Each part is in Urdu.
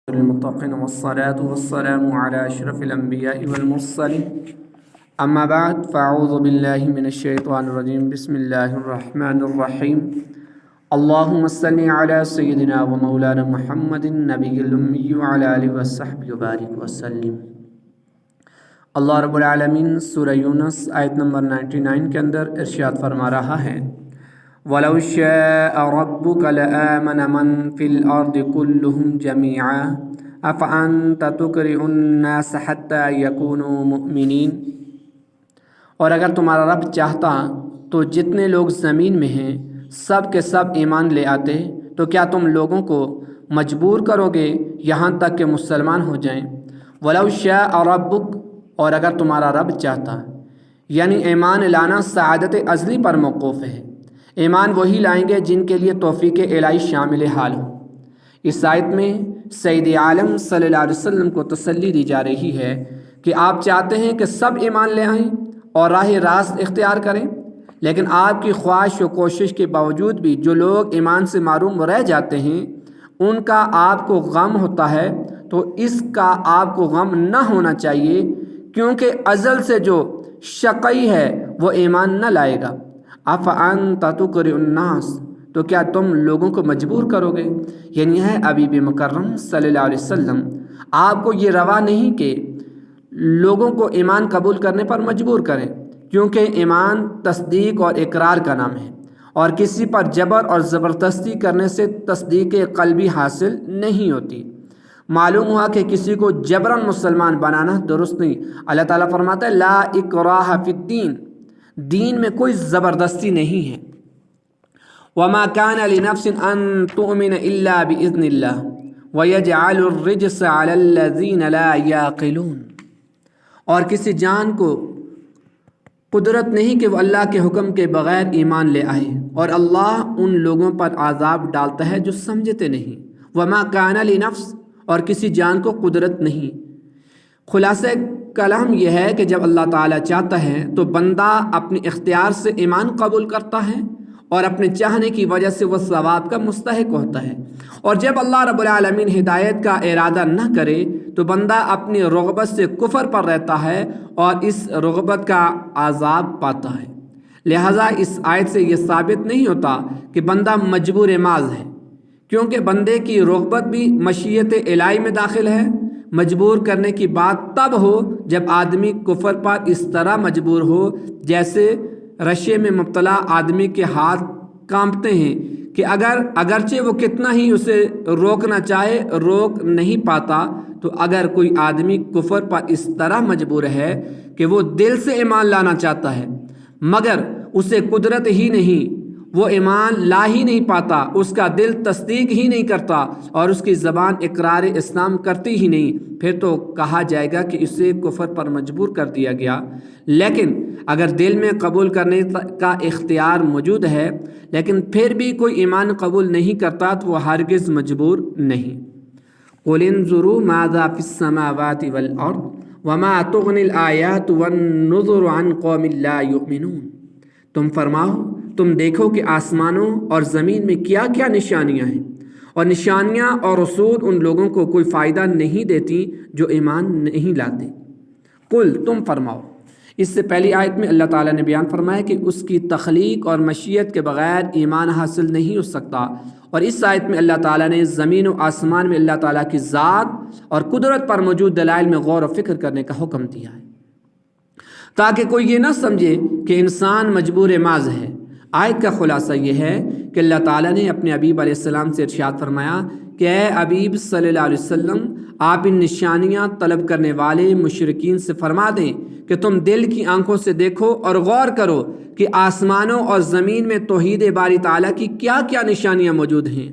المتقين والصلاة والسلام على أشرف الأنبياء والمرسلين أما بعد فأعوذ بالله من الشيطان الرجيم بسم الله الرحمن الرحيم اللهم صل على سيدنا ومولانا محمد النبي الأمي وعلى آله وصحبه وبارك وسلم۔ اللہ رب العالمین سورہ یونس آیت نمبر 99 کے اندر ارشاد فرما رہا ہے وَلَوْ شَاءَ رَبُّكَ لَآمَنَ مَنْ فِي الْأَرْضِ كُلُّهُمْ جَمِيعًا أَفَأَنْتَ تُكْرِهُ النَّاسَ حَتَّى يَكُونُوا مُؤْمِنِينَ۔ اور اگر تمہارا رب چاہتا تو جتنے لوگ زمین میں ہیں سب کے سب ایمان لے آتے، تو کیا تم لوگوں کو مجبور کرو گے یہاں تک کہ مسلمان ہو جائیں؟ وَلَوْ شَاءَ رَبُّكَ، اور اگر تمہارا رب چاہتا، یعنی ایمان لانا سعادت ازلی پر موقوف ہے۔ ایمان وہی لائیں گے جن کے لیے توفیق الہی شامل حال ہو۔ اس آیت میں سید عالم صلی اللہ علیہ وسلم کو تسلی دی جا رہی ہے کہ آپ چاہتے ہیں کہ سب ایمان لے آئیں اور راہ راست اختیار کریں، لیکن آپ کی خواہش و کوشش کے باوجود بھی جو لوگ ایمان سے محروم رہ جاتے ہیں ان کا آپ کو غم ہوتا ہے، تو اس کا آپ کو غم نہ ہونا چاہیے، کیونکہ ازل سے جو شقی ہے وہ ایمان نہ لائے گا۔ افانت تکرہ الناس، تو کیا تم لوگوں کو مجبور کرو گے؟ یعنی ہے حبیب مکرم صلی اللہ علیہ وسلم، آپ کو یہ روا نہیں کہ لوگوں کو ایمان قبول کرنے پر مجبور کریں، کیونکہ ایمان تصدیق اور اقرار کا نام ہے، اور کسی پر جبر اور زبردستی کرنے سے تصدیق قلبی حاصل نہیں ہوتی۔ معلوم ہوا کہ کسی کو جبراً مسلمان بنانا درست نہیں۔ اللہ تعالیٰ فرماتا ہے لا اکراہ فی الدین، دین میں کوئی زبردستی نہیں ہے۔ وما کان لنفس ان تؤمن الا باذن اللہ ویجعل الرجس علی الذین لا یعقلون، اور کسی جان کو قدرت نہیں کہ وہ اللہ کے حکم کے بغیر ایمان لے آئے، اور اللہ ان لوگوں پر عذاب ڈالتا ہے جو سمجھتے نہیں۔ وما کان لنفس، اور کسی جان کو قدرت نہیں۔ خلاصہ کلام یہ ہے کہ جب اللہ تعالیٰ چاہتا ہے تو بندہ اپنے اختیار سے ایمان قبول کرتا ہے، اور اپنے چاہنے کی وجہ سے وہ ثواب کا مستحق ہوتا ہے، اور جب اللہ رب العالمین ہدایت کا ارادہ نہ کرے تو بندہ اپنی رغبت سے کفر پر رہتا ہے اور اس رغبت کا عذاب پاتا ہے۔ لہٰذا اس آیت سے یہ ثابت نہیں ہوتا کہ بندہ مجبور ماض ہے، کیونکہ بندے کی رغبت بھی مشیت الہی میں داخل ہے۔ مجبور کرنے کی بات تب ہو جب آدمی کفر پر اس طرح مجبور ہو جیسے رشے میں مبتلا آدمی کے ہاتھ کانپتے ہیں کہ اگرچہ وہ کتنا ہی اسے روکنا چاہے روک نہیں پاتا۔ تو اگر کوئی آدمی کفر پر اس طرح مجبور ہے کہ وہ دل سے ایمان لانا چاہتا ہے مگر اسے قدرت ہی نہیں، وہ ایمان لا ہی نہیں پاتا، اس کا دل تصدیق ہی نہیں کرتا اور اس کی زبان اقرار اسلام کرتی ہی نہیں، پھر تو کہا جائے گا کہ اسے کفر پر مجبور کر دیا گیا۔ لیکن اگر دل میں قبول کرنے کا اختیار موجود ہے لیکن پھر بھی کوئی ایمان قبول نہیں کرتا تو وہ ہرگز مجبور نہیں۔ قُلِ انظُرُوا مَاذَا فِي السَّمَاوَاتِ وَالْأَرْضِ وَمَا تُغْنِي الْآيَاتُ وَالنُّذُرُ عَنْ قَوْمٍ لَا يُؤْمِنُونَ۔ تم فرماؤ، تم دیکھو کہ آسمانوں اور زمین میں کیا کیا نشانیاں ہیں، اور نشانیاں اور رسول ان لوگوں کو کوئی فائدہ نہیں دیتی جو ایمان نہیں لاتے۔ قل، تم فرماؤ۔ اس سے پہلی آیت میں اللہ تعالیٰ نے بیان فرمایا کہ اس کی تخلیق اور مشیت کے بغیر ایمان حاصل نہیں ہو سکتا، اور اس آیت میں اللہ تعالیٰ نے زمین و آسمان میں اللہ تعالیٰ کی ذات اور قدرت پر موجود دلائل میں غور و فکر کرنے کا حکم دیا ہے، تاکہ کوئی یہ نہ سمجھے کہ انسان مجبور ماض ہے۔ آیت کا خلاصہ یہ ہے کہ اللہ تعالیٰ نے اپنے حبیب علیہ السلام سے ارشاد فرمایا کہ اے حبیب صلی اللہ علیہ وسلم، آپ ان نشانیاں طلب کرنے والے مشرکین سے فرما دیں کہ تم دل کی آنکھوں سے دیکھو اور غور کرو کہ آسمانوں اور زمین میں توحید باری تعالیٰ کی کیا کیا نشانیاں موجود ہیں۔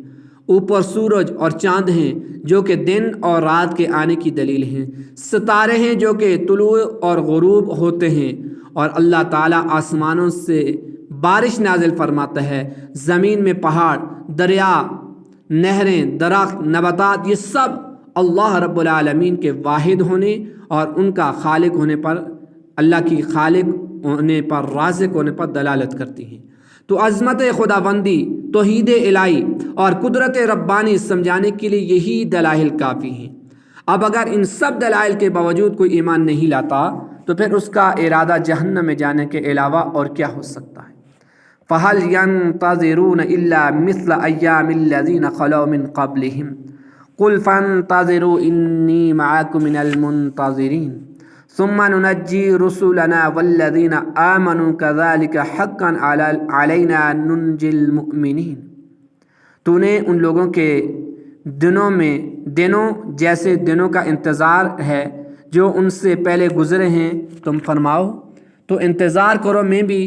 اوپر سورج اور چاند ہیں جو کہ دن اور رات کے آنے کی دلیل ہیں، ستارے ہیں جو کہ طلوع اور غروب ہوتے ہیں، اور اللہ تعالیٰ آسمانوں سے بارش نازل فرماتا ہے، زمین میں پہاڑ، دریا، نہریں، درخت، نباتات، یہ سب اللہ رب العالمین کے واحد ہونے اور ان کا خالق ہونے پر، اللہ کی خالق ہونے پر، رازق ہونے پر دلالت کرتی ہیں۔ تو عظمت خداوندی، توحید الہی اور قدرت ربانی سمجھانے کے لیے یہی دلائل کافی ہیں۔ اب اگر ان سب دلائل کے باوجود کوئی ایمان نہیں لاتا تو پھر اس کا ارادہ جہنم میں جانے کے علاوہ اور کیا ہو سکتا ہے؟ فَهَلْ يَنْتَظِرُونَ إِلَّا مِثْلَ أَيَّامِ الَّذِينَ خَلَوْا مِنْ قَبْلِهِمْ قُلْ فَانْتَظِرُوا إِنِّي مَعَكُمْ مِنَ الْمُنْتَظِرِينَ ثُمَّ نُنَجِّي رُسُلَنَا وَالَّذِينَ آمَنُوا كَذَلِكَ حَقًّا عَلَيْنَا نُنْجِي الْمُؤْمِنِينَ۔ تو نے ان لوگوں کے دنوں جیسے دنوں کا انتظار ہے جو ان سے پہلے گزرے ہیں تم فرماؤ تو انتظار کرو، میں بھی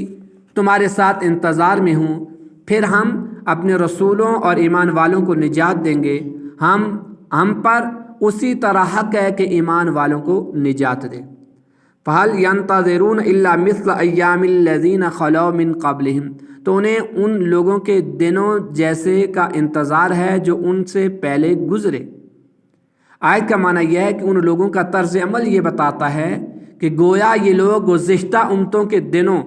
تمہارے ساتھ انتظار میں ہوں، پھر ہم اپنے رسولوں اور ایمان والوں کو نجات دیں گے۔ ہم پر اسی طرح حق ہے کہ ایمان والوں کو نجات دیں۔ فَهَلْ يَنْتَظِرُونَ إِلَّا مِثْلَ أَيَّامِ الَّذِينَ خَلَوْا مِنْ قَبْلِهِمْ، تو انہیں ان لوگوں کے دنوں جیسے کا انتظار ہے جو ان سے پہلے گزرے۔ آیت کا معنی یہ ہے کہ ان لوگوں کا طرز عمل یہ بتاتا ہے کہ گویا یہ لوگ گزشتہ امتوں کے دنوں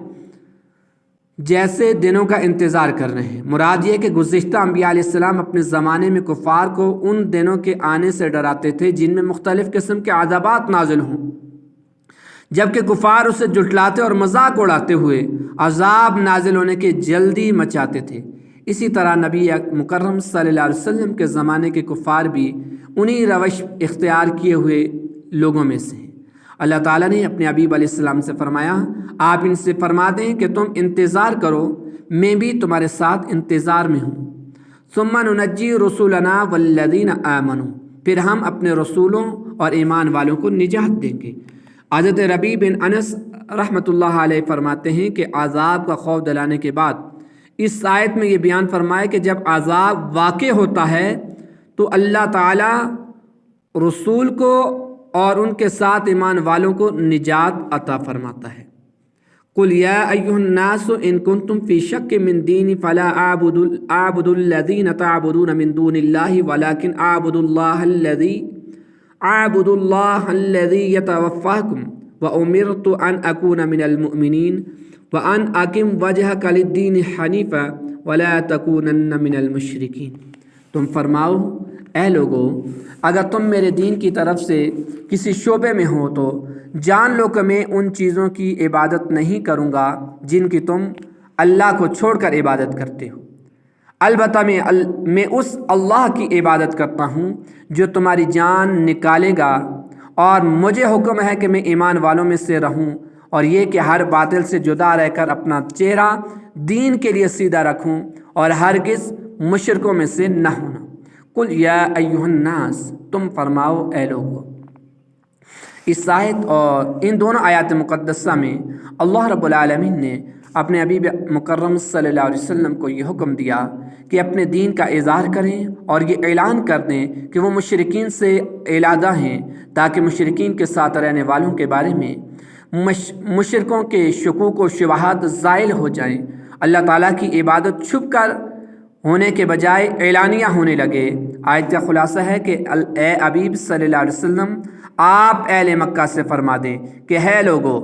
جیسے دنوں کا انتظار کر رہے ہیں۔ مراد یہ کہ گزشتہ انبیاء علیہ السلام اپنے زمانے میں کفار کو ان دنوں کے آنے سے ڈراتے تھے جن میں مختلف قسم کے عذابات نازل ہوں، جبکہ کفار اسے جھٹلاتے اور مذاق اڑاتے ہوئے عذاب نازل ہونے کی جلدی مچاتے تھے۔ اسی طرح نبی مکرم صلی اللہ علیہ وسلم کے زمانے کے کفار بھی انہی روش اختیار کیے ہوئے لوگوں میں سے ہیں۔ اللہ تعالیٰ نے اپنے حبیب علیہ السلام سے فرمایا، آپ ان سے فرما دیں کہ تم انتظار کرو، میں بھی تمہارے ساتھ انتظار میں ہوں۔ ثم ننجی رسولنا والذین آمنوا، پھر ہم اپنے رسولوں اور ایمان والوں کو نجات دیں گے۔ حضرت ربیع بن انس رحمۃ اللہ علیہ فرماتے ہیں کہ عذاب کا خوف دلانے کے بعد اس آیت میں یہ بیان فرمایا کہ جب عذاب واقع ہوتا ہے تو اللہ تعالیٰ رسول کو اور ان کے ساتھ ایمان والوں کو نجات عطا فرماتا ہے۔ قُلْ يَا أَيُّهَا النَّاسُ إِن كُنتُمْ فِي شَكٍّ مِّن دِينِي فَلَا أَعْبُدُ الَّذِينَ تَعْبُدُونَ مِن دُونِ اللَّهِ وَلَكِنْ أَعْبُدُ اللَّهَ الَّذِي يَتَوَفَّاكُمْ وَأُمِرْتُ أَنْ أَكُونَ مِنَ الْمُؤْمِنِينَ وَأَنْ أَقِمْ وَجْهَكَ لِلدِّينِ حَنِيفًا وَلَا تَكُونَنَّ مِنَ الْمُشْرِكِينَ۔ تم فرماؤ، اے لوگو، اگر تم میرے دین کی طرف سے کسی شعبے میں ہو تو جان لو کہ میں ان چیزوں کی عبادت نہیں کروں گا جن کی تم اللہ کو چھوڑ کر عبادت کرتے ہو، البتہ میں اس اللہ کی عبادت کرتا ہوں جو تمہاری جان نکالے گا، اور مجھے حکم ہے کہ میں ایمان والوں میں سے رہوں، اور یہ کہ ہر باطل سے جدا رہ کر اپنا چہرہ دین کے لیے سیدھا رکھوں اور ہرگز مشرکوں میں سے نہ ہونا۔ قُلْ يَا أَيُّهَا النَّاسُ، تم فرماؤ اے لوگو۔ اس آیت اور ان دونوں آیات مقدسہ میں اللہ رب العالمین نے اپنے حبیب مکرم صلی اللہ علیہ وسلم کو یہ حکم دیا کہ اپنے دین کا اظہار کریں اور یہ اعلان کر دیں کہ وہ مشرکین سے علیحدہ ہیں، تاکہ مشرکین کے ساتھ رہنے والوں کے بارے میں مشرکوں کے شکوک و شبہات زائل ہو جائیں، اللہ تعالیٰ کی عبادت چھپ کر ہونے کے بجائے اعلانیہ ہونے لگے۔ آیت کا خلاصہ ہے کہ اے حبیب صلی اللہ علیہ وسلم، آپ اہل مکہ سے فرما دیں کہ ہے لوگو،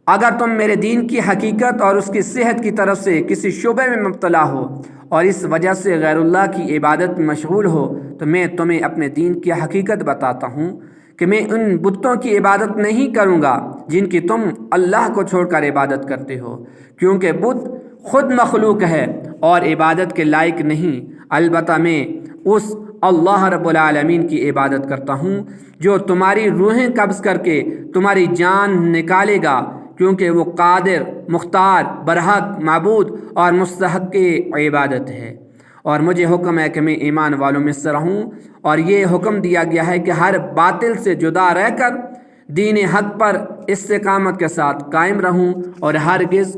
اگر تم میرے دین کی حقیقت اور اس کی صحت کی طرف سے کسی شعبے میں مبتلا ہو اور اس وجہ سے غیر اللہ کی عبادت میں مشغول ہو تو میں تمہیں اپنے دین کی حقیقت بتاتا ہوں کہ میں ان بتوں کی عبادت نہیں کروں گا جن کی تم اللہ کو چھوڑ کر عبادت کرتے ہو، کیونکہ بت خود مخلوق ہے اور عبادت کے لائق نہیں، البتہ میں اس اللہ رب العالمین کی عبادت کرتا ہوں جو تمہاری روحیں قبض کر کے تمہاری جان نکالے گا، کیونکہ وہ قادر، مختار، برحق معبود اور مستحق عبادت ہے، اور مجھے حکم ہے کہ میں ایمان والوں میں سے رہوں، اور یہ حکم دیا گیا ہے کہ ہر باطل سے جدا رہ کر دین حق پر استقامت کے ساتھ قائم رہوں اور ہرگز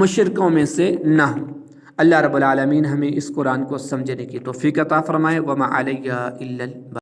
مشرکوں میں سے نہ ہوں۔ اللہ رب العالمین ہمیں اس قرآن کو سمجھنے کی توفیق عطا فرمائے۔ وما علیہ الا